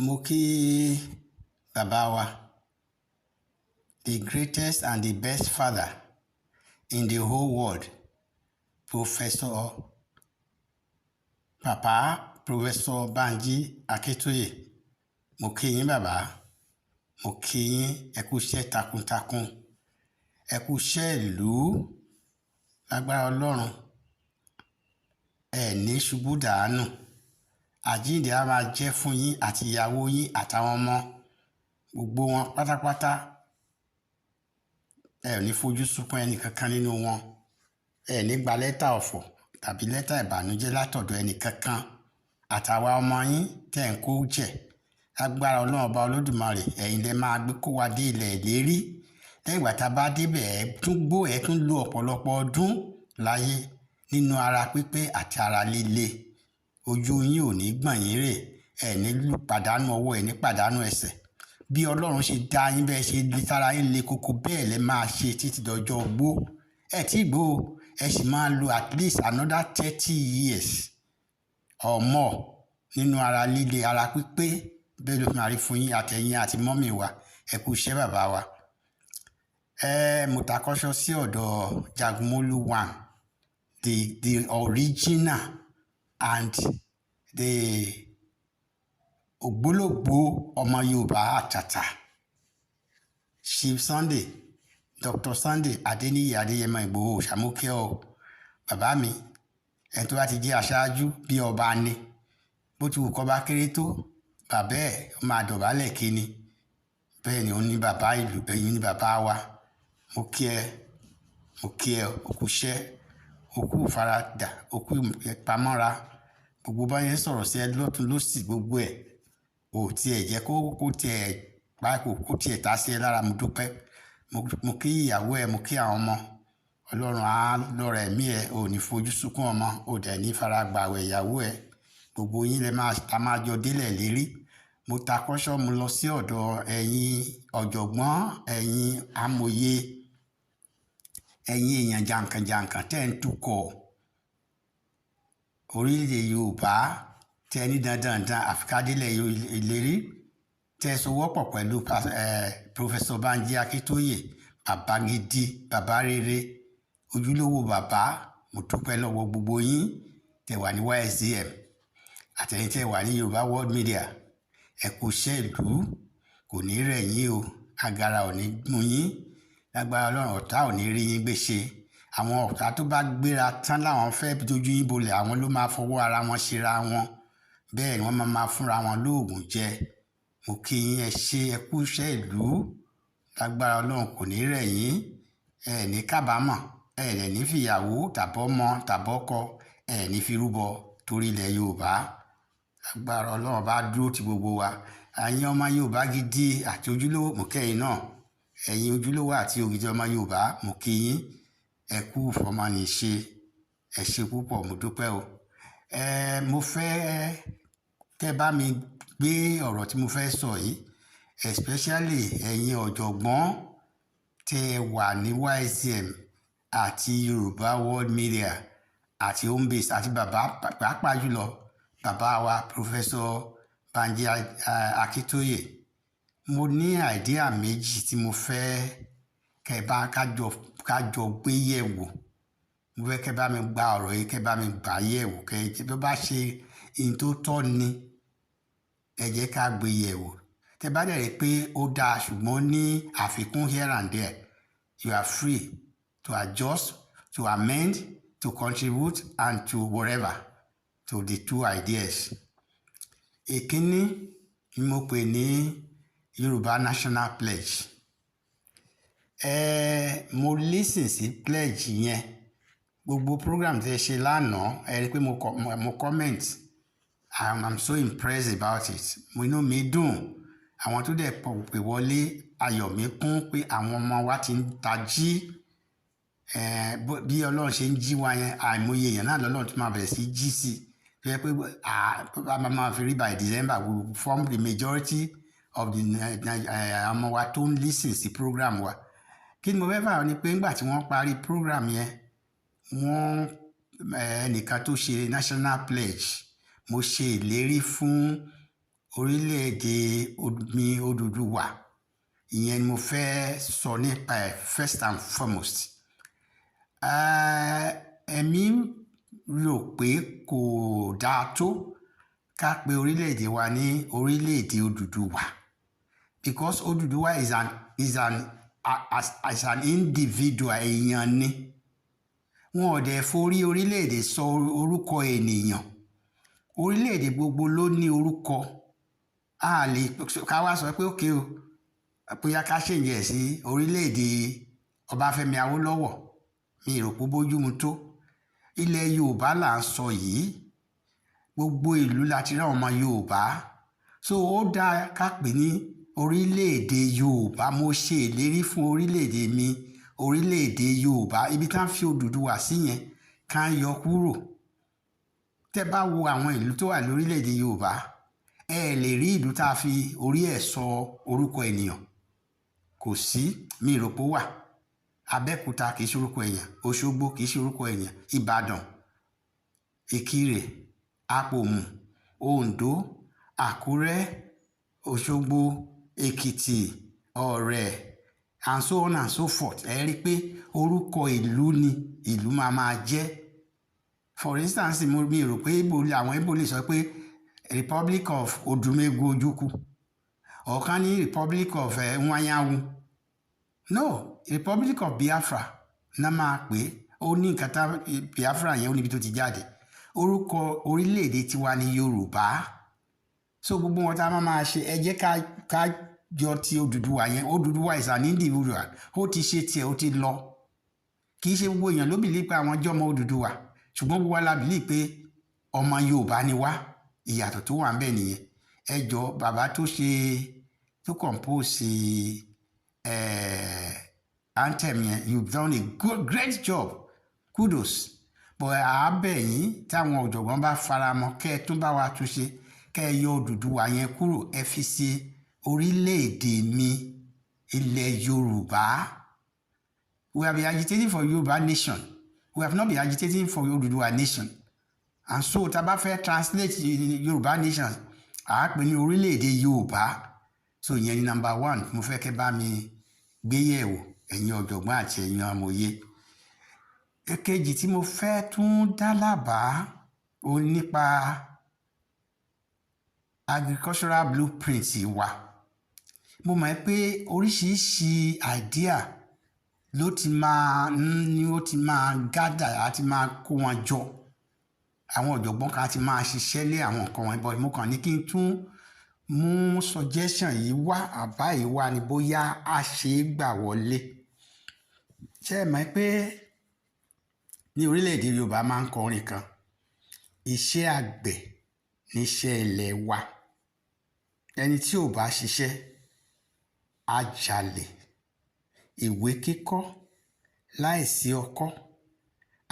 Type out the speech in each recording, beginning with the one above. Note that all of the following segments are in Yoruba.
Mo kí bàbá wa, the greatest and the best father in the whole world, Professor Banji Akintoye. Mo kí yín bàbá, mo kí yín ẹ kú iṣẹ́ takuntakun, ẹ kú iṣẹ́ ìlú lágbára Ọlọ́run, ẹ ní ṣubú dàánù. Àjíǹde á máa jẹ́ fún yín àti ìyàwó yín àtàwọn ọmọ gbogbo wọn pátápátá. Ẹ ò ní fojú sunkún ẹnì kankan nínú wọn. Ẹ ní gba lẹ́tà ọ̀fọ̀ tàbí lẹ́tà ìbànújẹ́ látọ̀dọ̀ ẹnì kankan. Àtàwa ọmọ yín tẹ̀ ń kó jẹ. Lágbára Ọlọ́run ọba Olódùmarè, ẹ̀yin lẹ máa gbé kó wa dé ilẹ̀ ìlérí. Lẹ́yìn ìgbà tá a bá débẹ̀ ẹ tún lo ọ̀pọ̀lọpọ̀ ọdún láyé nínú ara pípé àti ara líle. Ojú yín ò ní gbọ̀n yín rè, ẹ ní pàdánù ọwọ́, ẹ ní pàdánù ẹsẹ̀. Bí Ọlọ́run ṣe dá yín bẹ́ẹ̀ ṣe tára yín le koko bẹ́ẹ̀ lẹ máa ṣe títí dọjọ́ ogbó. Ẹ tí gbó, ẹ sì máa lo at least another 30 years or more nínú ara líle, ara pípé bẹ́ẹ̀ ló máa rí fún yín àtẹ̀yìn àti mọ́mì wa. Ẹ kú iṣẹ́ bàbá wa. Mo takọ́ṣọ́ sí ọ̀dọ̀ Jagumolu One, the original and the ògbólógbò ọmọ Yorùbá àtàtà, Chief Sunday, Dr. Sunday Adeniyi Adeyemo Igboho Òòṣà o. Bàbá mi, ẹni tó bá ti jẹ́ aṣáájú bí ọba ni, bó ti wù kó bá kéré tó, bàbá ẹ̀ máa dọ̀bálẹ̀ kí ni. Bẹ́ẹ̀ ni ó ní bàbá ìlú, ẹ̀yin ní bàbá wa. Mo kí ẹ, òkú iṣẹ́, òkú ìfaradà, òkú ìpamọ́ra. Gbogbo bá yẹn sọ̀rọ̀ sí ẹ lọ́tùn lósì gbogbo ẹ̀. Ò tiẹ̀ jẹ́ kó tiẹ̀ ta sí ẹ lára. Mo dúpẹ́. Mo kí ìyàwó ẹ, mo kí àwọn ọmọ. Ọlọ́run á lọ́ra ẹ̀mí ẹ, ò ní fojú sunkún ọmọ, ò dẹ̀ ní fara gbàwẹ̀ ìyàwó ẹ. Gbogbo yín ta máa jọ délẹ̀ lérí. Mo takọ́ṣọ́, mo lọ sí ọ̀dọ̀ ẹ̀yin ọ̀jọ̀gbọ́n, ẹ̀yin amòye, ẹ̀yin èèyàn jàǹkànjàǹkàn tẹ́ ń tukọ̀ orílẹ̀ Yorùbá, tẹ́ ní dandan àfikádélẹ̀ ìlérí, tẹ́ sowọ́pọ̀ pẹ̀lú Professor Banji Akintoye, bàbá gidi, bàbá rere, ojúlówó bàbá. Mo dúpẹ́ lọ́wọ́ gbogbo yín tẹ́ wà ní YSDM àtẹ̀yin tẹ́ wà ní Yorùbá World Media. Ẹ kú iṣẹ́ ìlú, kò ní rẹ̀ yín o, agara ò ní mú yín. Lágbára Ọlọ́run, ọ̀tá ò ní rí yín gbéṣe. Àwọn ọ̀tá tó bá gbéra tán láwọn fẹ́ dojú yín bolẹ̀, àwọn ló máa fọwọ́ ara wọn ṣera wọn. Bẹ́ẹ̀ ni wọ́n máa fúnra wọn lóògùn jẹ. Mo kí yín, ẹ ṣé, ẹ kú iṣẹ́ ìlú. Lágbára Ọlọ́run, kò ní rẹ̀ yín. Ẹ ní kábàámọ̀, ẹ dẹ̀ ní fìyàwó tàbọ́mọ tàbọ́kọ, ẹ ní fi rúbọ torí ilẹ̀ Yorùbá. Lágbára Ọlọ́run bá dúró ti gbogbo wa. Ẹ̀yin ọmọ Yorùbá gidi àti ojúlówó, mo kí ẹ̀yin náà. Ẹ̀yin ojúlówó àti ògidì ọmọ Yorùbá, mo kí yín. Ẹ kú ìfọmọnìṣe, ẹ ṣé púpọ̀, mo dúpẹ́ o. Mo fẹ́ kẹ́ bá mi gbé ọ̀rọ̀ tí mo fẹ́ sọ yìí, especially ẹ̀yin ọ̀jọ̀gbọ́n tẹ́ wà ní YSDM àti Yorùbá World Media àti Homebase àti bàbá pàápàá jùlọ bàbá wa Professor Banji Akintoye. Mo ní àìdíà méjì tí mo fẹ́ kájọ gbé yẹ̀wò. Mo fẹ́ kẹ́ bá mi gba ọ̀rọ̀ yìí, kẹ́ bá mi gbà yẹ̀wò, tó bá ṣe ohun tó tọ́ ni, ẹ jẹ́ ká gbé yẹ̀wò. Tẹ́ bá dẹ̀ rí pé ó dáa ṣùgbọ́n ní àfikún here and there, you are free to adjust, to amend, to contribute and to whatever to the two ideas. Èkíní ni mo pè ní Yorùbá National Pledge. Mo listen sí pledge yẹn. Gbogbo program tẹ́ ṣe lánàá, ẹ rí pé mo comment. I'm so impressed about it. Inú mi dùn. Àwọn tó dẹ̀ pè wọlé, ayọ̀ mi kún pé àwọn ọmọ wa ti ń tají. Bí Ọlọ́run ṣe ń jí wa yẹn, àìmọye èèyàn náà lọ́lọ́run tó máa bẹ̀rẹ̀ sí jí sí. Fẹ́ pé a máa fi rí by December, we will form the majority of the ọmọ wa tó ń listen sí program wa. Kí ni mo fẹ́ fà ni pé nígbà tí wọ́n parí program yẹn, ẹnìkan tó ṣe National Pledge, mo ṣe ìlérí fún orílẹ̀-èdè mi Odùduwà ìyẹn ni mo fẹ́ sọ nípa ẹ̀ first and foremost. Èmi rò pé kò dáa tó ká pe orílẹ̀-èdè wa ní orílẹ̀-èdè Odùduwà because Odùduwà is an individual èèyàn ni. Wọn ò dẹ̀ forí orílẹ̀-èdè sọ orúkọ ènìyàn. Orílẹ̀-èdè gbogbo ló ní orúkọ. A lè ká wá sọ pé ókè o bóyá ká change ẹ̀ sí orílẹ̀-èdè Ọbáfẹ́mi Awólọ́wọ̀ mi rò pé bójúmu tó. Ilẹ̀ Yorùbá là ń sọ yìí. Gbogbo ìlú láti rí àwọn ọmọ Yorùbá. So ó dáa ká pè ní orílẹ̀-èdè Yorùbá. Mo ṣe ìlérí fún orílẹ̀-èdè mi orílẹ̀-èdè Yorùbá ibi tá ń fi Odùduwà sí yẹn ká yọ kúrò. Tẹ́ bá wo àwọn ìlú tó wà lórílẹ̀-èdè Yorùbá ẹ lè rí ìlú tá a fi orí ẹ̀ sọ orúkọ ènìyàn. Kò sí, mi rò pé ó wà. Abẹ́òkúta kì í ṣe orúkọ èèyàn. Òṣogbo kì í ṣe orúkọ èèyàn. Ìbàdàn, Ìkirè, Àpòmù, Oǹdó, Àkúrẹ́, Òṣogbo, Èkìtì, Ọ̀rẹ́ and so on and so forth. Ẹ rí pé orúkọ ìlú ni ìlú máa jẹ́. For instance, mi rò pé àwọn Ìgbò lè sọ pé Republic of Odumegwu Ojukwu ọ̀kan ní Republic of Nwanyanwu. No, Republic of Biafra náà máa pè é. Ó ní nǹkan tá Biafra yẹn ó níbi tó ti jáde. Orúkọ orílẹ̀-èdè tiwa ni Yorùbá. So gbogbo wọn tá a máa ṣe ẹ jẹ́ ká jọ ti Odùduwà yẹn. Odùduwà is an individual. Ó ti ṣe tiẹ̀ ó ti lọ. Kì í ṣe gbogbo èèyàn ló bìlí pé àwọn jọmọ Odùduwà ṣùgbọ́n gbogbo wa la bìlí pé ọmọ Yorùbá ni wá. Ìyàtọ̀ tó wà ń bẹ̀ nìyẹn. Ẹ jọ bàbá tó compose anthem yẹn you've done a great job, kudos. But àábẹ̀ yín táwọn ọ̀jọ̀gbọ́n bá faramọ́ kẹ́ ẹ tún bá wa tún ṣe kẹ́ ẹ yọ Odùduwà yẹn kúrò ẹ fi ṣe orílẹ̀-èdè mi ilẹ̀ Yorùbá. We have been agitating for Yorùbá nation. We have not been agitating for Odùduwà nation. And so tá a bá fẹ́ translate Yorùbá nation àá pè ní orílẹ̀-èdè Yorùbá. So ìyẹn ni number one mo fẹ́ kẹ́ bá mi gbé yẹ̀wò ẹ̀yin ọ̀jọ̀gbọ́n àti ẹ̀yin amòye. Èkejì tí mo fẹ́ tún dá lábàá ó nípa agricultural blueprint wa. Mo mọ̀ pé oríṣiríṣi idea ló ti máa gather àti máa kó wọn jọ. Àwọn ọ̀jọ̀gbọ́n kan ti máa ṣiṣẹ́ lé àwọn nǹkan wọn but mo kàn ní kí n tún mú suggestion yìí wá àbá yìí wá ní bóyá a ṣe é gbà wọlé. Ṣé ẹ mọ̀ pé ní orílẹ̀-èdè Yorùbá máa ń kọrin kan iṣẹ́ àgbẹ̀ níṣẹ́ ilẹ̀ wa. Ẹni tí ò bá ṣiṣẹ́ á jalè. Ìwé kíkọ́ láìsí ọkọ́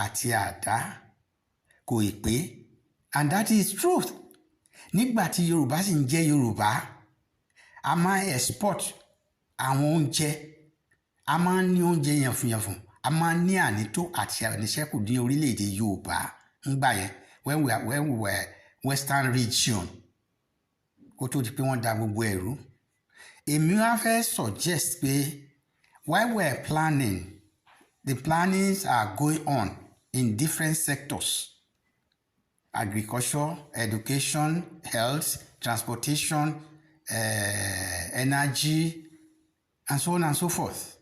àti àdá kò ì pé and that is truth. Nígbà tí Yorùbá sì ń jẹ́ Yorùbá a máa export àwọn oúnjẹ a máa ń ní oúnjẹ yànfùnyànfùn a máa ń ní ànító àti àníṣẹ́kù ní orílẹ̀-èdè Yorùbá ńgbà yẹn when we were Western region kó tó di pé wọ́n da gbogbo ẹ̀rú. Èmi wá fẹ́ suggest pé while we are planning the plannings are going on in different sectors. Agriculture, education, health, transportation, energy, and so on and so forth.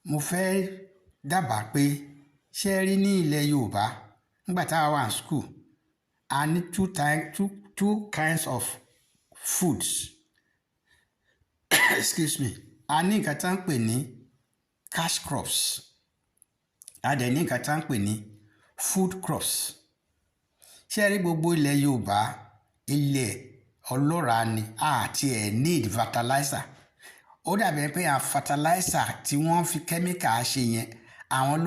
Mo fẹ́ dábàá pé ṣé rí ní ilẹ̀ Yorùbá nígbà tá a wà ní school a ní two kinds of foods. Excuse me. A ní nǹkan tá ń pè ní cash crops. A dẹ̀ ní nǹkan tá ń pè ní food crops. Ṣé rí gbogbo ilẹ̀ Yorùbá ilẹ̀ ọlọ́ràá ni àti ẹ̀ need fertilizer. Ó dàbí pé àwọn fertilizer tí wọ́n fi chemical ṣe yẹn àwọn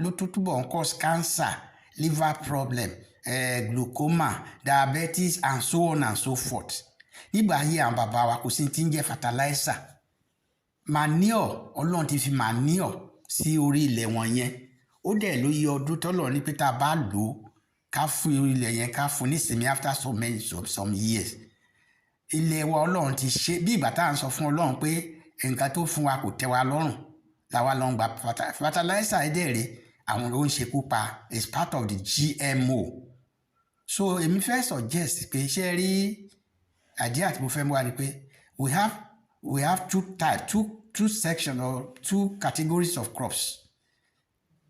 ló túbọ̀ ń cause cancer, liver problem, glaucoma, diabetes and so on and so forth. Nígbà ayé àwọn bàbá wa kò sí tí ń jẹ́ fertilizer. Manure Ọlọ́run ti fi manure sí orí ilẹ̀ wọn yẹn. Ó dẹ̀ ló yẹ ọdún tọ́lọ̀ ní pé tá a bá lò ó ká fún ilẹ̀ yẹn ká fún nísìnyí after some years. Ilẹ̀ wa Ọlọ́run ti ṣe bí ìgbà tá à ń sọ fún Ọlọ́run pé nǹkan tó fún wa kò tẹ́ wa lọ́rùn làwa lọ ń gba fertilizer ẹ̀dẹ̀rẹ̀ àwọn ló ń ṣekú pa is part of the GMO. So èmi fẹ́ suggest pé ṣé rí idea tí mo fẹ́ mú wa ni pé we have two sections or two categories of crops: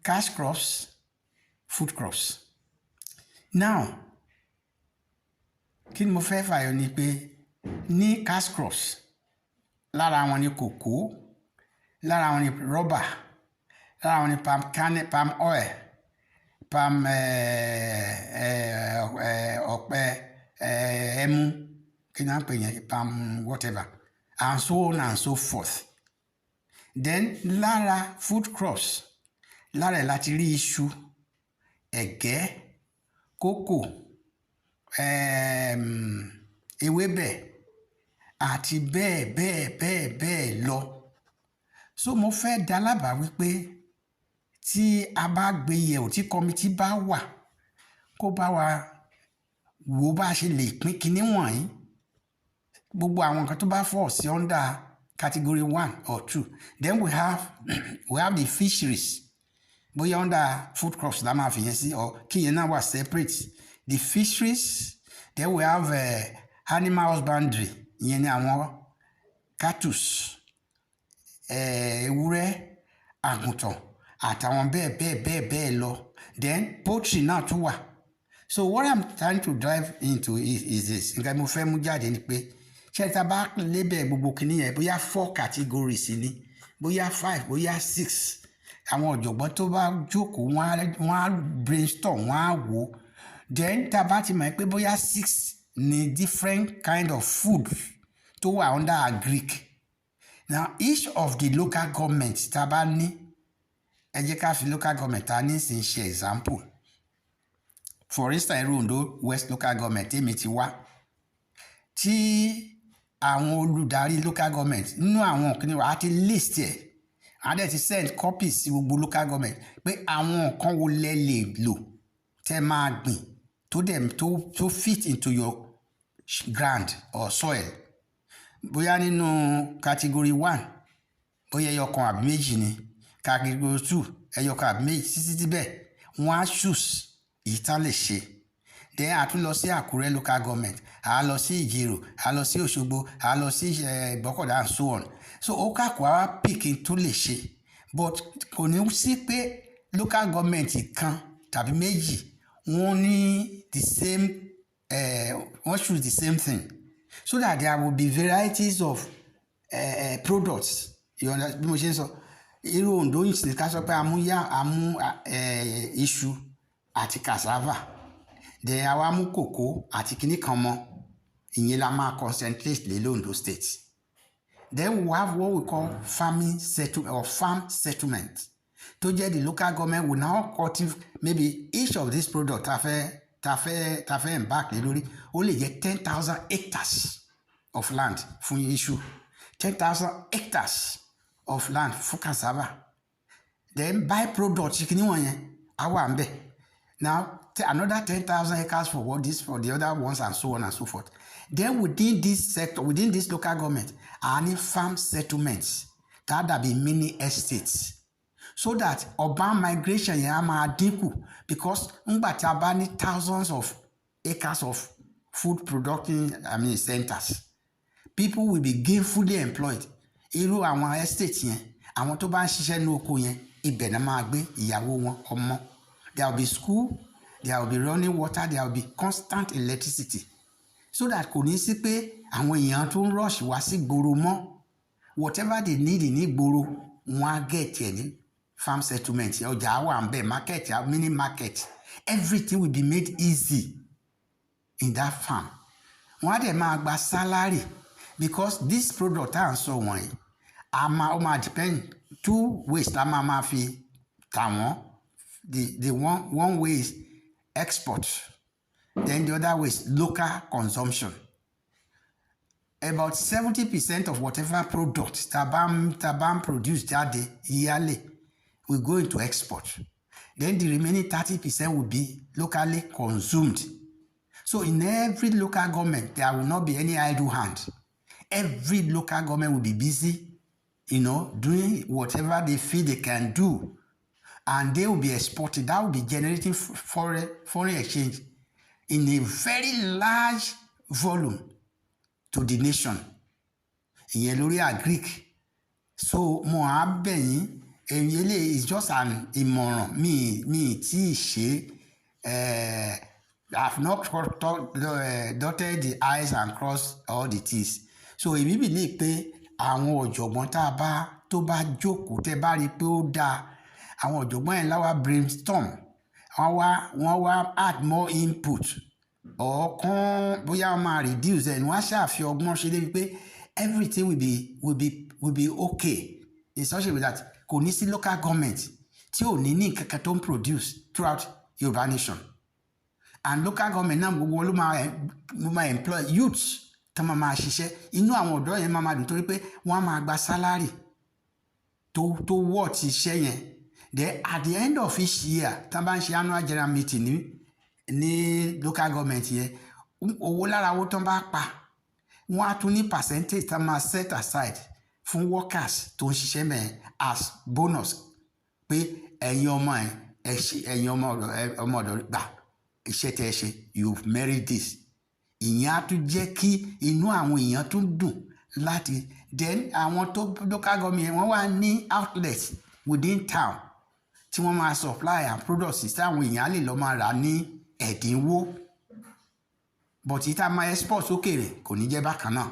cash crops, food crops. Now kí ni mo fẹ́ fàyọ ni pé ní cash crops lára wọn ni kòkó, lára wọn ni rọ́bà, lára wọn ni palm oil, palm ọ̀pẹ ẹmu kí ni à ń pè yẹn palm whatever and so on and so forth. Then lára food crops lára ẹ̀ láti rí iṣu, ẹ̀gẹ́, kókò, ewébẹ̀ àti bẹ́ẹ̀ lọ. So mo fẹ́ dá lábàá wípé tí a bá gbé yẹ̀wò tí kọ́mítì bá wà kó bá wa wò bá ṣe lè pín kinní wọ̀nyí gbogbo àwọn nǹkan tó bá fall sí under category 1 or 2. Then we have the fisheries bóyá under food crops la máa fi yẹn sí or kí yẹn náà wà separate. The fisheries, then we have animal husbandry, ìyẹn ni àwọn cattle, ewúrẹ́, àgùntàn àtàwọn bẹ́ẹ̀ lọ. Then poultry náà tún wà. So what I'm trying to drive into is this. Nǹkan mo fẹ́ mú jáde ni pé ṣé ta bá label gbogbo kìíní yẹn bóyá 4 categories ni bóyá 5 bóyá 6 àwọn ọ̀jọ̀gbọ́n tó bá jókòó wọ́n á brainstorm wọ́n á wò. Then tá bá ti mọ̀ pé bóyá 6 ni different kind of food tó wà under agric. Now each of the local government tá bá ní ẹ jẹ́ ká fi local government ta ní sí ṣe example. For instance Ondo West local government èmi ti wá tí àwọn olùdarí local government nínú àwọn kìnìún wa àti list ẹ̀ adé ti send copies sí gbogbo local government pé àwọn nǹkan wo lẹ lè lò tẹ́ máa gbìn tó fit into your ground or soil. Bóyá nínú category 1 bóyá ẹyọkan àbí méjì ni category 2 ẹyọkan àbí méjì títí bẹ́ẹ̀ wọ́n á choose èyí tá lè ṣe. Then a tún lọ sí Àkúrẹ́ local government, a lọ sí Ìjẹ̀rò, a lọ sí Òṣogbo, a lọ sí Ìgbọ́kọ̀dá and so on. So ó kàkó àwa pick tó lè ṣe but kò ní sí pé local government kan tàbí méjì wọ́n ní the same wọ́n choose the same thing so that there will be varieties of products. You understand bí mo ṣe ń sọ irú Ondo yìí sì ká sọ pé àmú iṣu àti cassava then àwa mú kòkó àti kinní kan mọ́ ìyẹn la máa concentrate lé Ondo state. Then we have what we call farm settlement tó jẹ́ the local government will now cultivate maybe each of these products ta fẹ́ embark lé lórí ó lè jẹ́ 10,000 hectares of land fún iṣu, 10,000 hectares of land fún cassava. Then by product kinní wọ̀nyẹn á wà ń bẹ̀. Now another 10,000 acres for the other ones and so on and so forth. Then within this sector, within this local government, any farm settlements that be mini estates, so that urban migration yẹn á máa dínkù because ńgbà tí a bá ní thousands of acres of food producing centers, people will be gainfully employed. Irú àwọn estate yẹn àwọn tó bá ń ṣiṣẹ́ ní oko yẹn ibẹ̀ náà máa gbé ìyàwó wọn ọmọ. There will be school, there will be running water, there will be constant electricity. So that kò ní sí pé àwọn èèyàn tó ń rush wá sí gbòòrò mọ́. Whatever they need ní gbòòrò wọ́n á get ẹ̀ ní farm settlement ọjà wà ń bẹ̀ market mini market everything will be made easy in that farm. Wọ́n á dẹ̀ máa gba salary because this product tá à ń sọ wọ̀nyí ó máa depend 2 ways la máa fi tà wọ́n. The one way is export, then the other way is local consumption. About 70% of whatever product Taban produce jáde yearly will go into export. Then the remaining 30% will be locally consumed. So in every local government, there will not be any idle hand. Every local government will be busy, doing whatever they feel they can do. And they will be exporting. That will be generating foreign exchange in a very large volume to the nation. Ìyẹn lórí agric. So mo á bẹ̀ yín, eléyìí is just an ìmọ̀ràn mi tí ì ṣe. I've not dotted the I's and crossed all the T's. So èmi believe pé àwọn ọ̀jọ̀gbọ́n tó bá jókòó tẹ́ bá rí i pé ó dáa, àwọn ọ̀jọ̀gbọ́n yẹn láwa brainstorm, wọ́n wá add more input ọ̀kan bóyá wọ́n máa reduce ẹ̀ ní wọ́n á ṣàfi ọgbọ́n ṣe débi pé everything will be okay in such a way that kò ní sí local government tí ò ní kankan tó ń produce throughout Yorùbá nation. And local government náà gbogbo ló máa employ youths tó máa ṣiṣẹ́. Inú àwọn ọ̀dọ́ yẹn máa dùn torí pé wọ́n á máa gba salary tó wọ́ ti iṣẹ́ yẹn. Then at the end of each year tá bá ń ṣe annual general meeting ní local government yẹn, owó lára owó tó ń bá pa wọ́n á tún ní percentage tá máa set aside fún workers tó ń ṣiṣẹ́ mẹ́rin as bonus pé ẹ̀yin ọmọ ọ̀dọ́ gbà iṣẹ́ tẹ́ ẹ ṣe, you merit this. Ìyẹn á tún jẹ́ kí inú àwọn èèyàn tún dùn láti. Then àwọn tó local government wọ́n wá ní outlets within town tí wọ́n máa supply and products tí àwọn èèyàn á lè lọ máa rà ní ẹ̀dínwó. But ìta máa export sókèèrè kò ní jẹ́ bákan náà.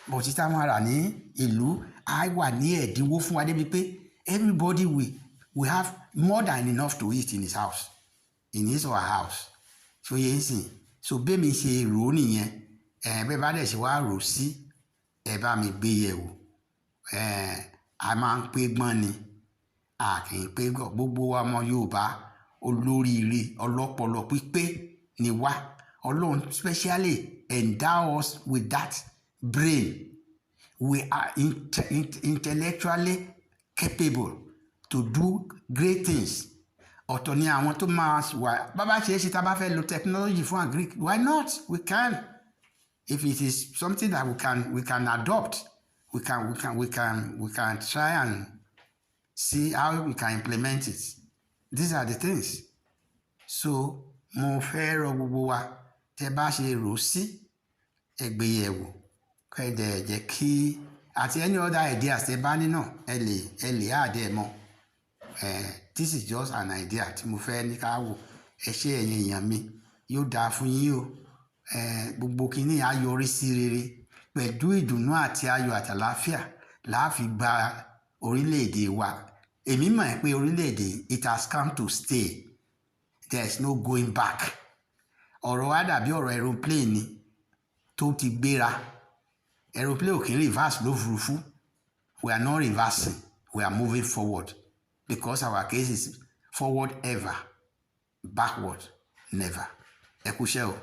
But ìta máa rà ní ìlú á wà ní ẹ̀dínwó fún wa débi pé everybody will have more than enough to eat in his house, in his or her house. So yẹn sìn, so bẹ́ẹ̀ mi ṣe rò ó nìyẹn. Bẹ́ẹ̀ bá dẹ̀ ṣe wá rò sí, ẹ bá mi gbé yẹ̀ wò. A máa ń pé gbọ́n ni, a kì í pé gọ̀. Gbogbo wa ọmọ Yorùbá olóríire ọlọ́pọlọ pípé ni wá. Ọlọ́run specially endow us with that brain. We are intellectually capable to do great things. Ọ̀tọ̀ ni àwọn tó máa wà bàbá ṣe tá bá fẹ́ lo technology fún agric, why not? We can. If it is something that we can adopt, we can try and see how we can implement it. These are the things. So mo fẹ́ rọ gbogbo wa tẹ́ bá ṣe rò sí ẹgbẹ́yẹ̀wò kẹ́dẹ̀ jẹ́ kí àti any other ideas tẹ́ bá ní náà ẹ lè àdé mọ́. This is just an idea tí mo fẹ́ ní ká wò. Ẹ ṣé ẹ̀yin èèyàn mi, yóò dáa fún yín o. Gbogbo kìíní á yọrí sí rere pẹ̀lú ìdùnnú àti ayọ̀ àti àlàáfíà láàfi gba orílẹ̀-èdè wa. Èmi mọ̀ pé orílẹ̀-èdè it has come to stay. There is no going back. Ọ̀rọ̀ wa dàbí ọ̀rọ̀ aeroplane ni tó ti gbéra. Aeroplane ò kí ń reverse lófurufú. We are not reversing. We are moving forward because our case is forward ever, backward never. Ẹ kú iṣẹ́ o.